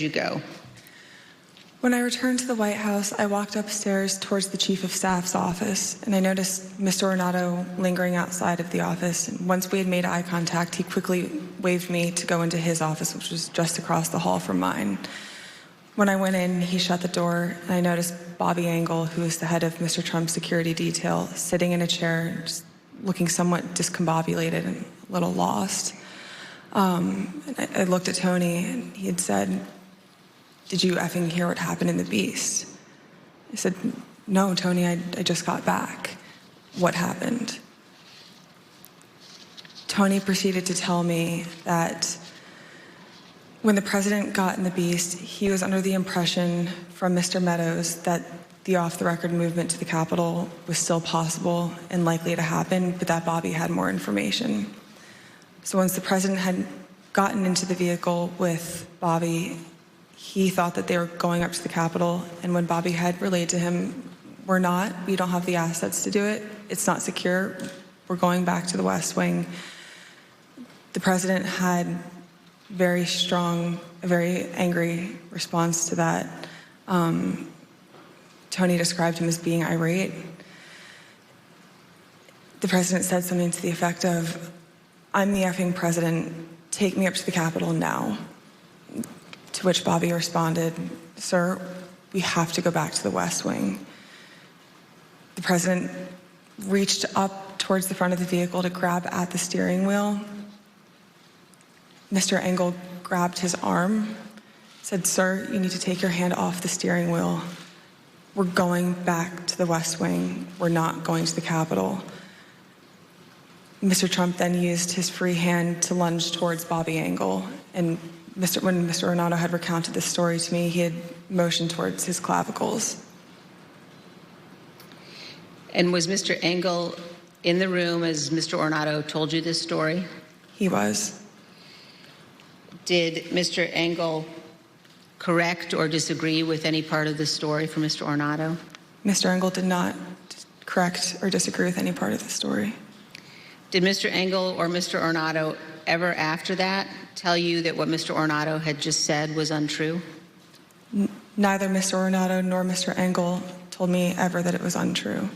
you go? When I returned to the White House, I walked upstairs towards the Chief of Staff's office, and I noticed Mr. Ornato lingering outside of the office. And once we had made eye contact, he quickly waved me to go into his office, which was just across the hall from mine. When I went in, he shut the door, and I noticed Bobby Engel, who is the head of Mr. Trump's security detail, sitting in a chair, just looking somewhat discombobulated and a little lost. And I looked at Tony, and he had said, "Did you effing hear what happened in the Beast?" I said, "No, Tony, I just got back. What happened?" Tony proceeded to tell me that when the president got in the Beast, he was under the impression from Mr. Meadows that the off-the-record movement to the Capitol was still possible and likely to happen, but that Bobby had more information. So once the president had gotten into the vehicle with Bobby, he thought that they were going up to the Capitol, and when Bobby had relayed to him, we don't have the assets to do it, it's not secure, we're going back to the West Wing, the president had a very angry response to that. Tony described him as being irate. The president said something to the effect of, "I'm the effing president, take me up to the Capitol now." To which Bobby responded, "Sir, we have to go back to the West Wing." The president reached up towards the front of the vehicle to grab at the steering wheel. Mr. Engel grabbed his arm, said, "Sir, you need to take your hand off the steering wheel. We're going back to the West Wing. We're not going to the Capitol." Mr. Trump then used his free hand to lunge towards Bobby Engel, and when Mr. Ornato had recounted this story to me, he had motioned towards his clavicles. And was Mr. Engel in the room as Mr. Ornato told you this story? He was. Did Mr. Engel correct or disagree with any part of the story from Mr. Ornato? Mr. Engel did not correct or disagree with any part of the story. Did Mr. Engel or Mr. Ornato ever after that tell you that what Mr. Ornato had just said was untrue? Neither Mr. Ornato nor Mr. Engel told me ever that it was untrue.